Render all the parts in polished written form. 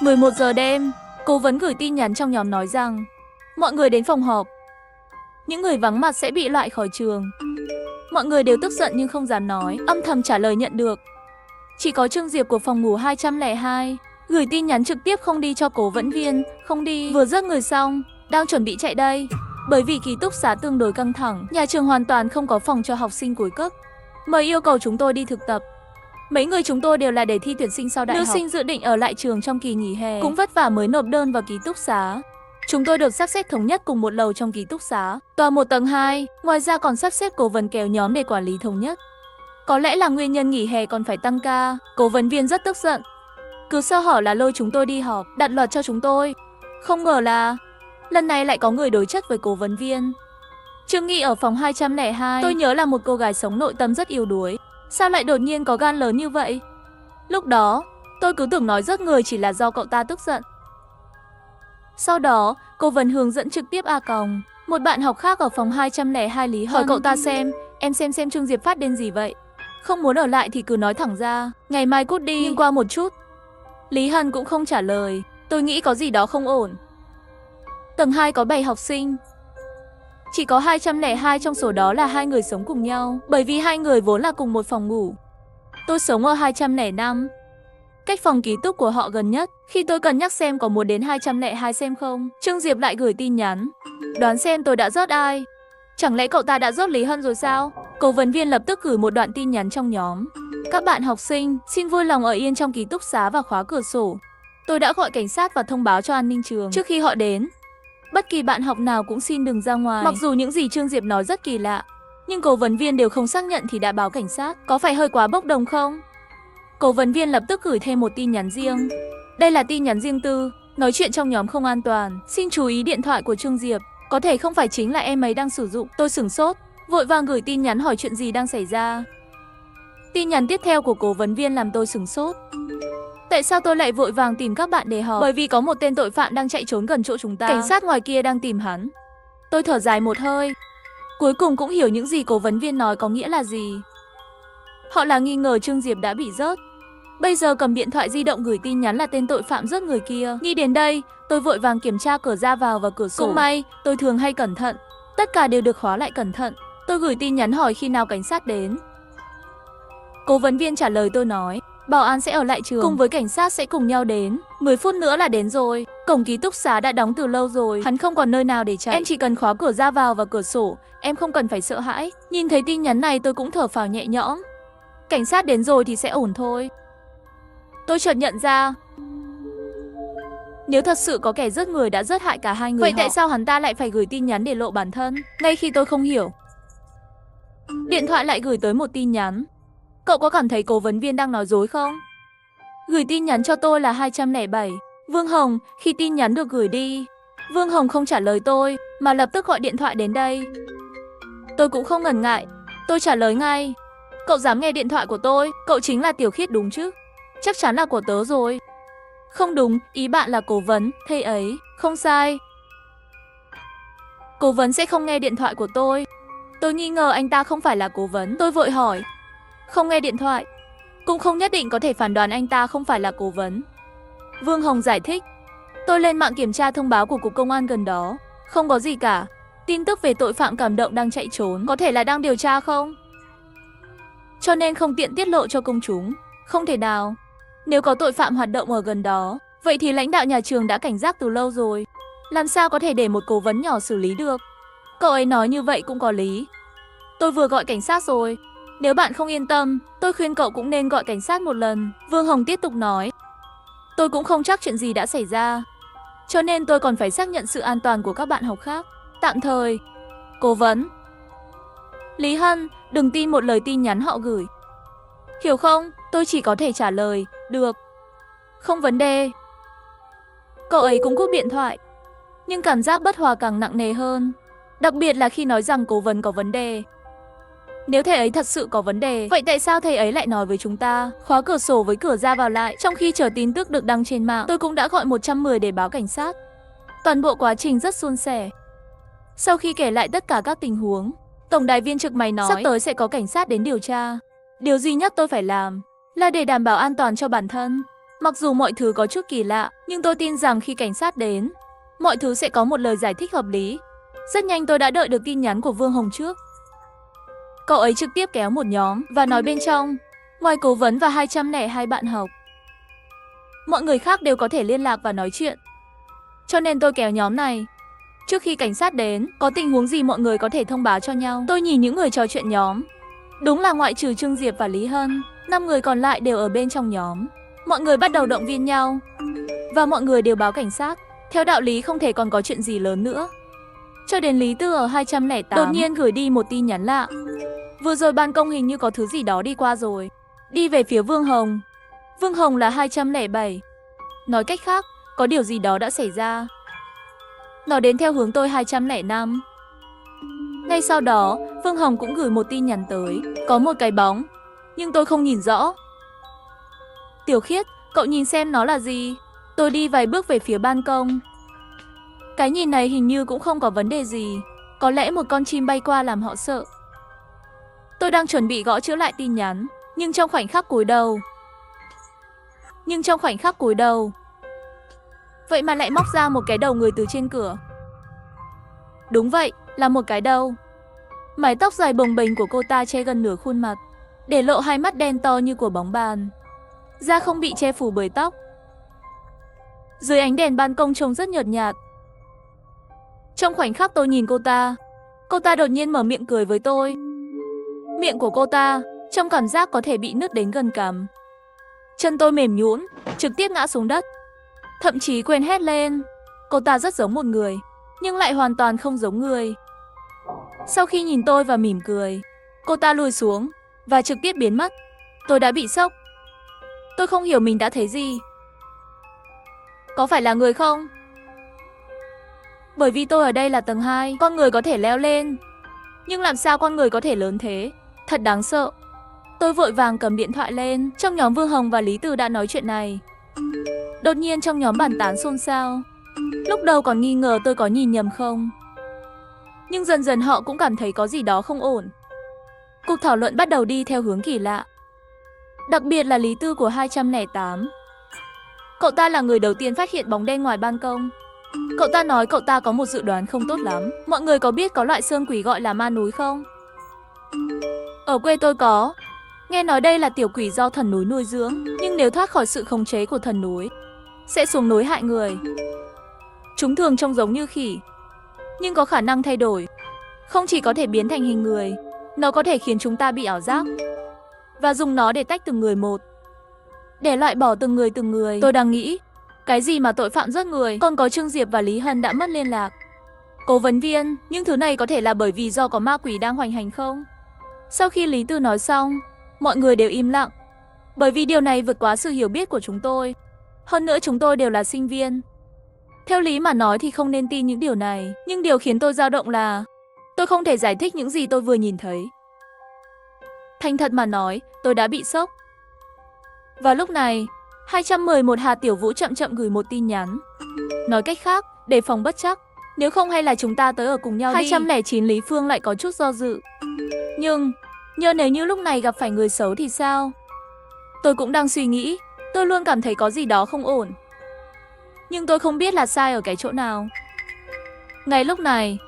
11 giờ đêm, cố vấn gửi tin nhắn trong nhóm nói rằng mọi người đến phòng họp. Những người vắng mặt sẽ bị loại khỏi trường. Mọi người đều tức giận nhưng không dám nói, âm thầm trả lời nhận được. Chỉ có Trương Diệp của phòng ngủ 202 gửi tin nhắn trực tiếp không đi cho cố vấn viên, không đi, vừa rước người xong, đang chuẩn bị chạy đây. Bởi vì ký túc xá tương đối căng thẳng, nhà trường hoàn toàn không có phòng cho học sinh cuối cấp. Mời yêu cầu chúng tôi đi thực tập. Mấy người chúng tôi đều là để thi tuyển sinh sau đại học. Nữ sinh dự định ở lại trường trong kỳ nghỉ hè, cũng vất vả mới nộp đơn vào ký túc xá. Chúng tôi được sắp xếp thống nhất cùng một lầu trong ký túc xá, tòa 1 tầng 2, ngoài ra còn sắp xếp cố vấn kéo nhóm để quản lý thống nhất. Có lẽ là nguyên nhân nghỉ hè còn phải tăng ca, cố vấn viên rất tức giận. Cứ sơ hở là lôi chúng tôi đi họp, đặt luật cho chúng tôi. Không ngờ là lần này lại có người đối chất với cố vấn viên. Trương Nghị ở phòng 202, tôi nhớ là một cô gái sống nội tâm rất yếu đuối. Sao lại đột nhiên có gan lớn như vậy? Lúc đó, tôi cứ tưởng nói rớt người chỉ là do cậu ta tức giận. Sau đó, cố vấn hướng dẫn trực tiếp A Còng. Một bạn học khác ở phòng 202 Lý Hân hỏi cậu ta xem, em xem Trương Diệp phát điên gì vậy? Không muốn ở lại thì cứ nói thẳng ra, ngày mai cút đi. Nhưng qua một chút, Lý Hân cũng không trả lời. Tôi nghĩ có gì đó không ổn. Tầng 2 có 7 học sinh. Chỉ có 202 trong số đó là 2 người sống cùng nhau, bởi vì 2 người vốn là cùng một phòng ngủ. Tôi sống ở 205. Cách phòng ký túc của họ gần nhất. Khi tôi cân nhắc xem có muốn đến 202 xem không, Trương Diệp lại gửi tin nhắn. Đoán xem tôi đã rớt ai? Chẳng lẽ cậu ta đã rớt Lý Hân rồi sao? Cố vấn viên lập tức gửi một đoạn tin nhắn trong nhóm. Các bạn học sinh, xin vui lòng ở yên trong ký túc xá và khóa cửa sổ. Tôi đã gọi cảnh sát và thông báo cho an ninh trường trước khi họ đến. Bất kỳ bạn học nào cũng xin đừng ra ngoài. Mặc dù những gì Trương Diệp nói rất kỳ lạ, nhưng cố vấn viên đều không xác nhận thì đã báo cảnh sát. Có phải hơi quá bốc đồng không? Cố vấn viên lập tức gửi thêm một tin nhắn riêng. Đây là tin nhắn riêng tư, nói chuyện trong nhóm không an toàn. Xin chú ý điện thoại của Trương Diệp. Có thể không phải chính là em ấy đang sử dụng. Tôi sửng sốt, vội vàng gửi tin nhắn hỏi chuyện gì đang xảy ra. Tin nhắn tiếp theo của cố vấn viên làm tôi sửng sốt. Tại sao tôi lại vội vàng tìm các bạn để họp? Bởi vì có một tên tội phạm đang chạy trốn gần chỗ chúng ta. Cảnh sát ngoài kia đang tìm hắn. Tôi thở dài một hơi. Cuối cùng cũng hiểu những gì cố vấn viên nói có nghĩa là gì. Họ là nghi ngờ Trương Diệp đã bị rớt. Bây giờ cầm điện thoại di động gửi tin nhắn là tên tội phạm rớt người kia. Nghĩ đến đây, tôi vội vàng kiểm tra cửa ra vào và cửa sổ. Cũng may, tôi thường hay cẩn thận. Tất cả đều được khóa lại cẩn thận. Tôi gửi tin nhắn hỏi khi nào cảnh sát đến. Cố vấn viên trả lời tôi nói, bảo an sẽ ở lại trường, cùng với cảnh sát sẽ cùng nhau đến. 10 phút nữa là đến rồi. Cổng ký túc xá đã đóng từ lâu rồi, hắn không còn nơi nào để chạy. Em chỉ cần khóa cửa ra vào và cửa sổ, em không cần phải sợ hãi. Nhìn thấy tin nhắn này tôi cũng thở phào nhẹ nhõm. Cảnh sát đến rồi thì sẽ ổn thôi. Tôi chợt nhận ra, nếu thật sự có kẻ giết người đã giết hại cả hai người vậy tại sao hắn ta lại phải gửi tin nhắn để lộ bản thân? Ngay khi tôi không hiểu, điện thoại lại gửi tới một tin nhắn. Cậu có cảm thấy cố vấn viên đang nói dối không? Gửi tin nhắn cho tôi là 207. Vương Hồng. Khi tin nhắn được gửi đi, Vương Hồng không trả lời tôi, mà lập tức gọi điện thoại đến đây. Tôi cũng không ngần ngại, tôi trả lời ngay. Cậu dám nghe điện thoại của tôi, cậu chính là Tiểu Khiết đúng chứ? Chắc chắn là của tớ rồi. Không đúng, ý bạn là cố vấn, thầy ấy. Không sai. Cố vấn sẽ không nghe điện thoại của tôi. Tôi nghi ngờ anh ta không phải là cố vấn. Tôi vội hỏi. Không nghe điện thoại cũng không nhất định có thể phán đoán anh ta không phải là cố vấn. Vương Hồng giải thích. Tôi lên mạng kiểm tra thông báo của cục công an gần đó. Không có gì cả. Tin tức về tội phạm cảm động đang chạy trốn. Có thể là đang điều tra không? Cho nên không tiện tiết lộ cho công chúng. Không thể nào. Nếu có tội phạm hoạt động ở gần đó, vậy thì lãnh đạo nhà trường đã cảnh giác từ lâu rồi. Làm sao có thể để một cố vấn nhỏ xử lý được? Cậu ấy nói như vậy cũng có lý. Tôi vừa gọi cảnh sát rồi. Nếu bạn không yên tâm, tôi khuyên cậu cũng nên gọi cảnh sát một lần. Vương Hồng tiếp tục nói. Tôi cũng không chắc chuyện gì đã xảy ra, cho nên tôi còn phải xác nhận sự an toàn của các bạn học khác. Tạm thời. Cố vấn. Lý Hân, đừng tin một lời tin nhắn họ gửi. Hiểu không? Tôi chỉ có thể trả lời, được. Không vấn đề. Cậu ấy cũng cúp điện thoại. Nhưng cảm giác bất hòa càng nặng nề hơn. Đặc biệt là khi nói rằng cố vấn có vấn đề. Nếu thầy ấy thật sự có vấn đề, vậy tại sao thầy ấy lại nói với chúng ta khóa cửa sổ với cửa ra vào lại? Trong khi chờ tin tức được đăng trên mạng, tôi cũng đã gọi 110 để báo cảnh sát. Toàn bộ quá trình rất suôn sẻ. Sau khi kể lại tất cả các tình huống, tổng đài viên trực máy nói sắp tới sẽ có cảnh sát đến điều tra. Điều duy nhất tôi phải làm là để đảm bảo an toàn cho bản thân Mặc dù mọi thứ có chút kỳ lạ, nhưng tôi tin rằng khi cảnh sát đến, mọi thứ sẽ có một lời giải thích hợp lý. Rất nhanh tôi đã đợi được tin nhắn của Vương Hồng trước. Cậu ấy trực tiếp kéo một nhóm và nói bên trong, ngoài cố vấn và 202 bạn học, mọi người khác đều có thể liên lạc và nói chuyện. Cho nên tôi kéo nhóm này. Trước khi cảnh sát đến, có tình huống gì mọi người có thể thông báo cho nhau. Tôi nhìn những người trò chuyện nhóm. Đúng là ngoại trừ Trương Diệp và Lý Hân, 5 người còn lại đều ở bên trong nhóm. Mọi người bắt đầu động viên nhau. Và mọi người đều báo cảnh sát. Theo đạo lý không thể còn có chuyện gì lớn nữa. Cho đến Lý Tư ở 208 đột nhiên gửi đi một tin nhắn lạ. Vừa rồi ban công hình như có thứ gì đó đi qua rồi. Đi về phía Vương Hồng. Vương Hồng là 207. Nói cách khác, có điều gì đó đã xảy ra. Nó đến theo hướng tôi 205. Ngay sau đó, Vương Hồng cũng gửi một tin nhắn tới. Có một cái bóng, nhưng tôi không nhìn rõ. Tiểu Khiết, cậu nhìn xem nó là gì? Tôi đi vài bước về phía ban công. Cái nhìn này hình như cũng không có vấn đề gì. Có lẽ một con chim bay qua làm họ sợ. Tôi đang chuẩn bị gõ chữa lại tin nhắn, nhưng trong khoảnh khắc cúi đầu, vậy mà lại móc ra một cái đầu người từ trên cửa. Đúng vậy, là một cái đầu. Mái tóc dài bồng bềnh của cô ta che gần nửa khuôn mặt, để lộ hai mắt đen to như của bóng bàn. Da không bị che phủ bởi tóc. Dưới ánh đèn ban công trông rất nhợt nhạt. Trong khoảnh khắc tôi nhìn cô ta đột nhiên mở miệng cười với tôi. Miệng của cô ta, trong cảm giác có thể bị nứt đến gần cằm. Chân tôi mềm nhũn, trực tiếp ngã xuống đất. Thậm chí quên hét lên. Cô ta rất giống một người, nhưng lại hoàn toàn không giống người. Sau khi nhìn tôi và mỉm cười, cô ta lùi xuống và trực tiếp biến mất. Tôi đã bị sốc. Tôi không hiểu mình đã thấy gì. Có phải là người không? Bởi vì tôi ở đây là tầng 2, con người có thể leo lên. Nhưng làm sao con người có thể lớn thế? Thật đáng sợ. Tôi vội vàng cầm điện thoại lên. Trong nhóm Vương Hồng và Lý Từ đã nói chuyện này. Đột nhiên trong nhóm bàn tán xôn xao. Lúc đầu còn nghi ngờ tôi có nhìn nhầm không. Nhưng dần dần họ cũng cảm thấy có gì đó không ổn. Cuộc thảo luận bắt đầu đi theo hướng kỳ lạ. Đặc biệt là Lý Tư của 208. Cậu ta là người đầu tiên phát hiện bóng đen ngoài ban công. Cậu ta nói cậu ta có một dự đoán không tốt lắm. Mọi người có biết có loại xương quỷ gọi là ma núi không? Ở quê tôi có. Nghe nói đây là tiểu quỷ do thần núi nuôi dưỡng. Nhưng nếu thoát khỏi sự khống chế của thần núi, sẽ xuống núi hại người. Chúng thường trông giống như khỉ, nhưng có khả năng thay đổi. Không chỉ có thể biến thành hình người, nó có thể khiến chúng ta bị ảo giác và dùng nó để tách từng người một, để loại bỏ từng người. Tôi đang nghĩ, cái gì mà tội phạm giết người, còn có Trương Diệp và Lý Hân đã mất liên lạc. Cố vấn viên, những thứ này có thể là bởi vì do có ma quỷ đang hoành hành không? Sau khi Lý Tư nói xong, mọi người đều im lặng. Bởi vì điều này vượt quá sự hiểu biết của chúng tôi. Hơn nữa chúng tôi đều là sinh viên. Theo lý mà nói thì không nên tin những điều này. Nhưng điều khiến tôi dao động là tôi không thể giải thích những gì tôi vừa nhìn thấy. Thành thật mà nói, tôi đã bị sốc. Vào lúc này, 211 Hà Tiểu Vũ chậm chậm gửi một tin nhắn. Nói cách khác, đề phòng bất trắc. Nếu không hay là chúng ta tới ở cùng nhau đi. 209 Lý Phương lại có chút do dự. Nhưng, nếu như lúc này gặp phải người xấu thì sao? Tôi cũng đang suy nghĩ. Tôi luôn cảm thấy có gì đó không ổn. Nhưng tôi không biết là sai ở cái chỗ nào. Ngay lúc này,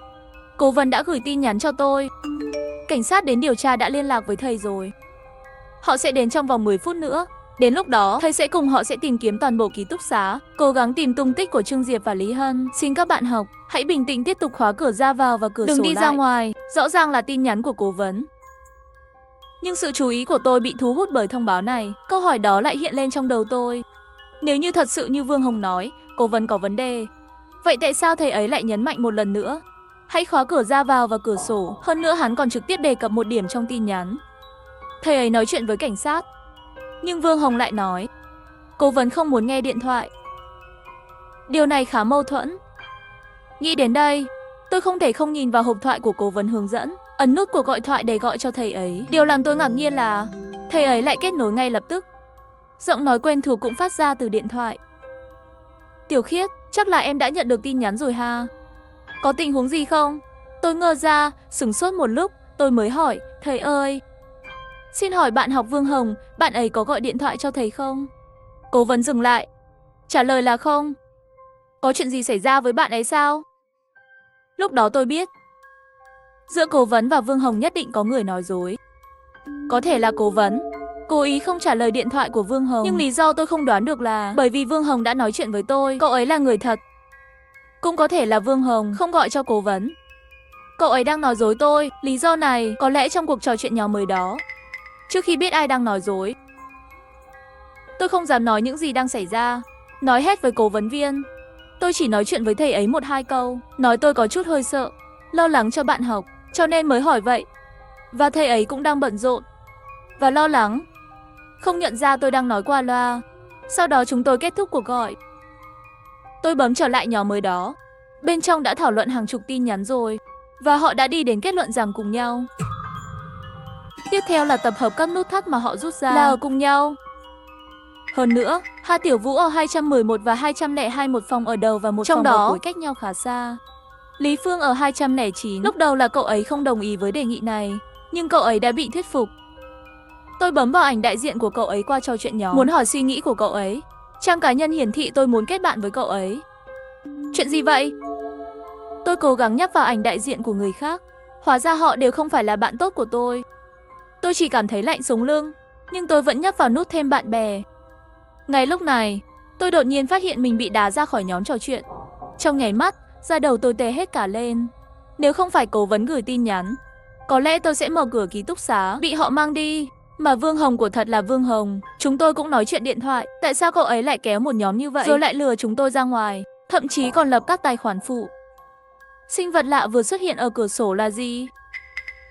cố vấn đã gửi tin nhắn cho tôi. Cảnh sát đến điều tra đã liên lạc với thầy rồi. Họ sẽ đến trong vòng 10 phút nữa. Đến lúc đó, thầy sẽ cùng họ sẽ tìm kiếm toàn bộ ký túc xá, cố gắng tìm tung tích của Trương Diệp và Lý Hân. Xin các bạn học, hãy bình tĩnh tiếp tục khóa cửa ra vào và cửa sổ lại. Đừng đi ra ngoài, rõ ràng là tin nhắn của cố vấn. Nhưng sự chú ý của tôi bị thu hút bởi thông báo này. Câu hỏi đó lại hiện lên trong đầu tôi. Nếu như thật sự như Vương Hồng nói, cố vấn có vấn đề, vậy tại sao thầy ấy lại nhấn mạnh một lần nữa? Hãy khóa cửa ra vào và cửa sổ. Hơn nữa hắn còn trực tiếp đề cập một điểm trong tin nhắn. Thầy ấy nói chuyện với cảnh sát. Nhưng Vương Hồng lại nói cố vấn không muốn nghe điện thoại. Điều này khá mâu thuẫn. Nghĩ đến đây, tôi không thể không nhìn vào hộp thoại của cố vấn hướng dẫn, ấn nút cuộc gọi thoại để gọi cho thầy ấy. Điều làm tôi ngạc nhiên là thầy ấy lại kết nối ngay lập tức. Giọng nói quen thuộc cũng phát ra từ điện thoại. Tiểu Khiết, chắc là em đã nhận được tin nhắn rồi ha? Có tình huống gì không? Tôi ngơ ra, sửng sốt một lúc, tôi mới hỏi, thầy ơi. Xin hỏi bạn học Vương Hồng, bạn ấy có gọi điện thoại cho thầy không? Cố vấn dừng lại. Trả lời là không. Có chuyện gì xảy ra với bạn ấy sao? Lúc đó tôi biết, giữa cố vấn và Vương Hồng nhất định có người nói dối. Có thể là cố vấn cố ý không trả lời điện thoại của Vương Hồng, nhưng lý do tôi không đoán được là bởi vì Vương Hồng đã nói chuyện với tôi, cậu ấy là người thật. Cũng có thể là Vương Hồng không gọi cho cố vấn, cậu ấy đang nói dối tôi. Lý do này có lẽ trong cuộc trò chuyện nhóm mới đó, trước khi biết ai đang nói dối, tôi không dám nói những gì đang xảy ra, nói hết với cố vấn viên. Tôi chỉ nói chuyện với thầy ấy 1-2 câu, nói tôi có chút hơi sợ, lo lắng cho bạn học, cho nên mới hỏi vậy. Và thầy ấy cũng đang bận rộn và lo lắng, không nhận ra tôi đang nói qua loa. Sau đó chúng tôi kết thúc cuộc gọi. Tôi bấm trở lại nhóm mới đó. Bên trong đã thảo luận hàng chục tin nhắn rồi, và họ đã đi đến kết luận rằng cùng nhau. Tiếp theo là tập hợp các nút thắt mà họ rút ra là ở cùng nhau. Hơn nữa, Hà Tiểu Vũ ở 211 và 202 một phòng ở đầu và một phòng ở cuối cách nhau khá xa. Lý Phương ở 209, lúc đầu là cậu ấy không đồng ý với đề nghị này, nhưng cậu ấy đã bị thuyết phục. Tôi bấm vào ảnh đại diện của cậu ấy qua trò chuyện nhóm, muốn hỏi suy nghĩ của cậu ấy. Trang cá nhân hiển thị tôi muốn kết bạn với cậu ấy. Chuyện gì vậy? Tôi cố gắng nhấp vào ảnh đại diện của người khác. Hóa ra họ đều không phải là bạn tốt của tôi. Tôi chỉ cảm thấy lạnh sống lưng, nhưng tôi vẫn nhấp vào nút thêm bạn bè. Ngay lúc này, tôi đột nhiên phát hiện mình bị đá ra khỏi nhóm trò chuyện. Trong nháy mắt, da đầu tôi tê hết cả lên. Nếu không phải cố vấn gửi tin nhắn, có lẽ tôi sẽ mở cửa ký túc xá, bị họ mang đi. Mà Vương Hồng của thật là Vương Hồng. Chúng tôi cũng nói chuyện điện thoại. Tại sao cậu ấy lại kéo một nhóm như vậy, rồi lại lừa chúng tôi ra ngoài, thậm chí còn lập các tài khoản phụ. Sinh vật lạ vừa xuất hiện ở cửa sổ là gì?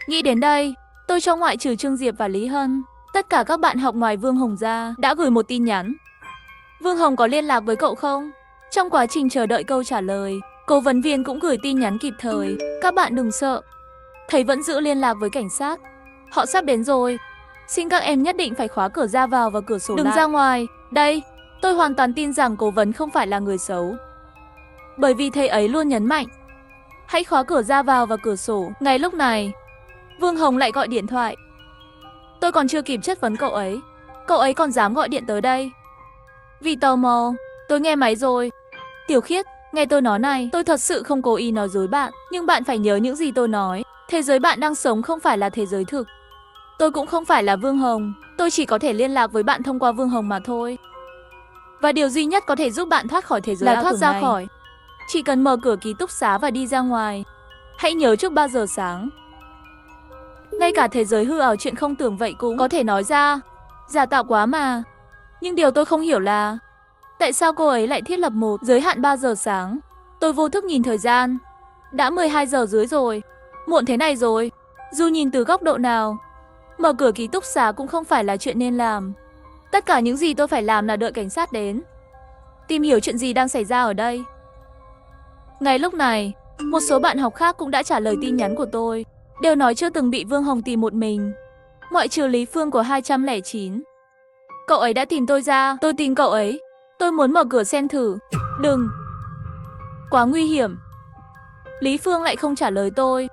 Nghĩ đến đây, tôi cho ngoại trừ Trương Diệp và Lý Hân, tất cả các bạn học ngoài Vương Hồng ra đã gửi một tin nhắn. Vương Hồng có liên lạc với cậu không? Trong quá trình chờ đợi câu trả lời, cố vấn viên cũng gửi tin nhắn kịp thời. Các bạn đừng sợ, thầy vẫn giữ liên lạc với cảnh sát. Họ sắp đến rồi. Xin các em nhất định phải khóa cửa ra vào và cửa sổ lại. Đừng ra ngoài. Đây, tôi hoàn toàn tin rằng cố vấn không phải là người xấu, bởi vì thầy ấy luôn nhấn mạnh hãy khóa cửa ra vào và cửa sổ. Ngay lúc này, Vương Hồng lại gọi điện thoại. Tôi còn chưa kịp chất vấn cậu ấy còn dám gọi điện tới đây. Vì tò mò, tôi nghe máy rồi. Tiểu Khiết, nghe tôi nói này, tôi thật sự không cố ý nói dối bạn, nhưng bạn phải nhớ những gì tôi nói. Thế giới bạn đang sống không phải là thế giới thực. Tôi cũng không phải là Vương Hồng, tôi chỉ có thể liên lạc với bạn thông qua Vương Hồng mà thôi. Và điều duy nhất có thể giúp bạn thoát khỏi thế giới ảo tưởng này là thoát ra khỏi. Chỉ cần mở cửa ký túc xá và đi ra ngoài. Hãy nhớ trước 3 giờ sáng. Ngay cả thế giới hư ảo chuyện không tưởng vậy cũng có thể nói ra. Giả tạo quá mà. Nhưng điều tôi không hiểu là tại sao cô ấy lại thiết lập một giới hạn 3 giờ sáng. Tôi vô thức nhìn thời gian. Đã 12 giờ dưới rồi. Muộn thế này rồi. Dù nhìn từ góc độ nào, mở cửa ký túc xá cũng không phải là chuyện nên làm. Tất cả những gì tôi phải làm là đợi cảnh sát đến, tìm hiểu chuyện gì đang xảy ra ở đây. Ngay lúc này, một số bạn học khác cũng đã trả lời tin nhắn của tôi, đều nói chưa từng bị Vương Hồng tìm một mình, ngoại trừ Lý Phương của 209. Cậu ấy đã tìm tôi ra, tôi tìm cậu ấy. Tôi muốn mở cửa xem thử. Đừng. Quá nguy hiểm. Lý Phương lại không trả lời tôi.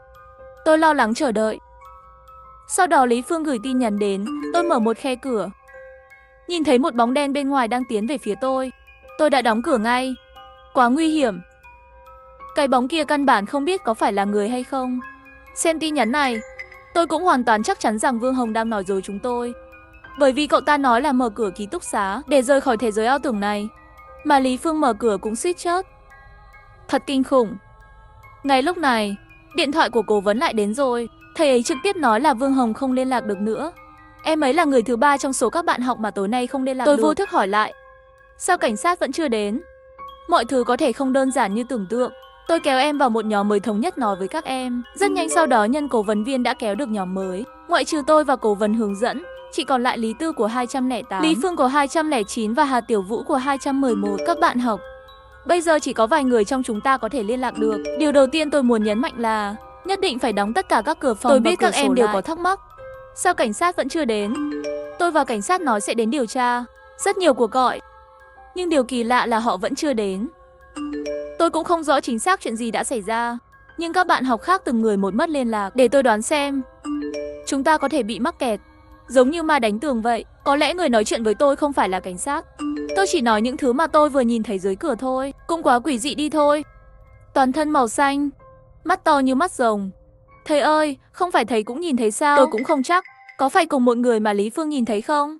Tôi lo lắng chờ đợi. Sau đó Lý Phương gửi tin nhắn đến, tôi mở một khe cửa. Nhìn thấy một bóng đen bên ngoài đang tiến về phía tôi. Tôi đã đóng cửa ngay. Quá nguy hiểm. Cái bóng kia căn bản không biết có phải là người hay không. Xem tin nhắn này, tôi cũng hoàn toàn chắc chắn rằng Vương Hồng đang nói dối chúng tôi. Bởi vì cậu ta nói là mở cửa ký túc xá để rời khỏi thế giới ảo tưởng này, mà Lý Phương mở cửa cũng suýt chết. Thật kinh khủng. Ngay lúc này, điện thoại của cố vấn lại đến rồi. Thầy ấy trực tiếp nói là Vương Hồng không liên lạc được nữa. Em ấy là người thứ 3 trong số các bạn học mà tối nay không liên lạc được. Tôi vô thức hỏi lại, sao cảnh sát vẫn chưa đến? Mọi thứ có thể không đơn giản như tưởng tượng. Tôi kéo em vào một nhóm mới thống nhất nói với các em. Rất nhanh sau đó nhân cố vấn viên đã kéo được nhóm mới. Ngoại trừ tôi và cố vấn hướng dẫn, chỉ còn lại Lý Tư của 208, Lý Phương của 209 và Hà Tiểu Vũ của 211. Các bạn học, bây giờ chỉ có vài người trong chúng ta có thể liên lạc được. Điều đầu tiên tôi muốn nhấn mạnh là nhất định phải đóng tất cả các cửa phòng. Tôi biết các em đều có thắc mắc, sao cảnh sát vẫn chưa đến? Tôi và cảnh sát nói sẽ đến điều tra. Rất nhiều cuộc gọi, nhưng điều kỳ lạ là họ vẫn chưa đến. Tôi cũng không rõ chính xác chuyện gì đã xảy ra, nhưng các bạn học khác từng người một mất liên lạc. Để tôi đoán xem, chúng ta có thể bị mắc kẹt. giống như ma đánh tường vậy. Có lẽ người nói chuyện với tôi không phải là cảnh sát. Tôi chỉ nói những thứ mà tôi vừa nhìn thấy dưới cửa thôi. Cũng quá quỷ dị đi thôi. Toàn thân màu xanh, mắt to như mắt rồng. Thầy ơi, không phải thầy cũng nhìn thấy sao? Tôi cũng không chắc. Có phải cùng một người mà Lý Phương nhìn thấy không?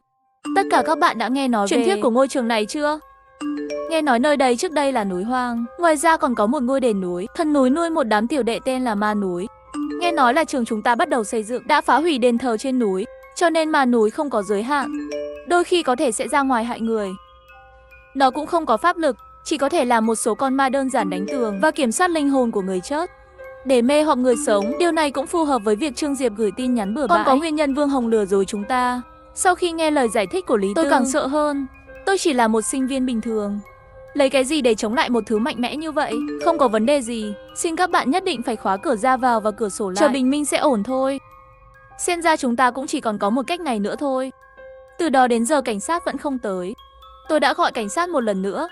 Tất cả các bạn đã nghe nói truyền thuyết của ngôi trường này chưa? Nghe nói nơi đây trước đây là núi hoang. Ngoài ra còn có một ngôi đền núi. Thần núi nuôi một đám tiểu đệ tên là ma núi. Nghe nói là trường chúng ta bắt đầu xây dựng đã phá hủy đền thờ trên núi, cho nên ma núi không có giới hạn. Đôi khi có thể sẽ ra ngoài hại người. Nó cũng không có pháp lực, chỉ có thể làm một số con ma đơn giản đánh tường và kiểm soát linh hồn của người chết, để mê hoặc người sống. Điều này cũng phù hợp với việc Trương Diệp gửi tin nhắn bừa bãi. Còn có nguyên nhân Vương Hồng lừa dối chúng ta. Sau khi nghe lời giải thích của Lý Tư, tôi càng sợ hơn. Tôi chỉ là một sinh viên bình thường, lấy cái gì để chống lại một thứ mạnh mẽ như vậy? Không có vấn đề gì. Xin các bạn nhất định phải khóa cửa ra vào và cửa sổ lại. Chờ bình minh sẽ ổn thôi. Xem ra chúng ta cũng chỉ còn có một cách này nữa thôi. Từ đó đến giờ cảnh sát vẫn không tới. Tôi đã gọi cảnh sát một lần nữa.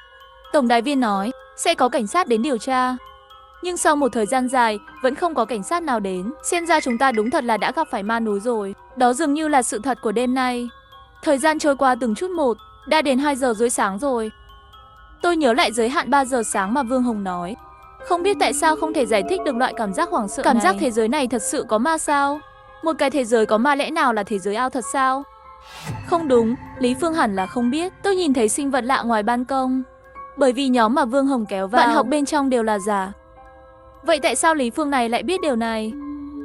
Tổng đài viên nói sẽ có cảnh sát đến điều tra. Nhưng sau một thời gian dài vẫn không có cảnh sát nào đến. Xem ra chúng ta đúng thật là đã gặp phải ma núi rồi. Đó dường như là sự thật của đêm nay. Thời gian trôi qua từng chút một. Đã đến 2 giờ rưỡi sáng rồi. Tôi nhớ lại giới hạn 3 giờ sáng mà Vương Hồng nói. Không biết tại sao không thể giải thích được loại cảm giác hoảng sợ này. Cảm giác thế giới này thật sự có ma sao? Một cái thế giới có ma lẽ nào là thế giới ao thật sao? Không đúng, Lý Phương hẳn là không biết. Tôi nhìn thấy sinh vật lạ ngoài ban công. Bởi vì nhóm mà Vương Hồng kéo vào, bạn học bên trong đều là giả. Vậy tại sao Lý Phương này lại biết điều này?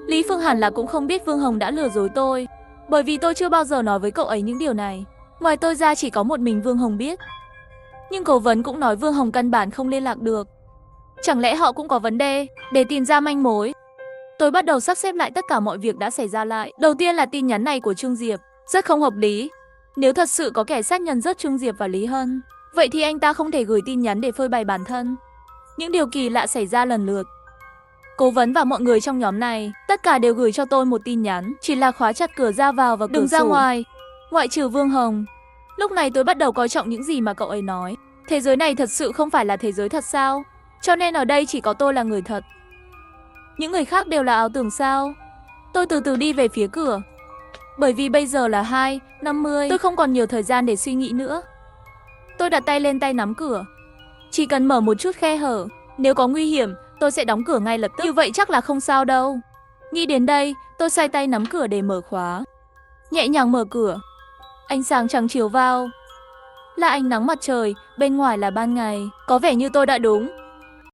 Lý Phương hẳn là cũng không biết Vương Hồng đã lừa dối tôi. Bởi vì tôi chưa bao giờ nói với cậu ấy những điều này. Ngoài tôi ra chỉ có một mình Vương Hồng biết. Nhưng cố vấn cũng nói Vương Hồng căn bản không liên lạc được. Chẳng lẽ họ cũng có vấn đề để tìm ra manh mối? Tôi bắt đầu sắp xếp lại tất cả mọi việc đã xảy ra lại. Đầu tiên là tin nhắn này của Trương Diệp. Rất không hợp lý. Nếu thật sự có kẻ sát nhân giết Trương Diệp và Lý Hân, vậy thì anh ta không thể gửi tin nhắn để phơi bày bản thân. Những điều kỳ lạ xảy ra lần lượt. Cố vấn và mọi người trong nhóm này, tất cả đều gửi cho tôi một tin nhắn, chỉ là khóa chặt cửa ra vào và cửa đừng ra ngoài, ngoại trừ Vương Hồng. Lúc này tôi bắt đầu coi trọng những gì mà cậu ấy nói. Thế giới này thật sự không phải là thế giới thật sao? Cho nên ở đây chỉ có tôi là người thật. Những người khác đều là ảo tưởng sao? Tôi từ từ đi về phía cửa. Bởi vì bây giờ là 2:50, tôi không còn nhiều thời gian để suy nghĩ nữa. Tôi đặt tay lên tay nắm cửa. Chỉ cần mở một chút khe hở, nếu có nguy hiểm, tôi sẽ đóng cửa ngay lập tức. Như vậy chắc là không sao đâu. Nghĩ đến đây, tôi xoay tay nắm cửa để mở khóa. Nhẹ nhàng mở cửa. Ánh sáng trắng chiếu vào. Là ánh nắng mặt trời, bên ngoài là ban ngày. Có vẻ như tôi đã đúng.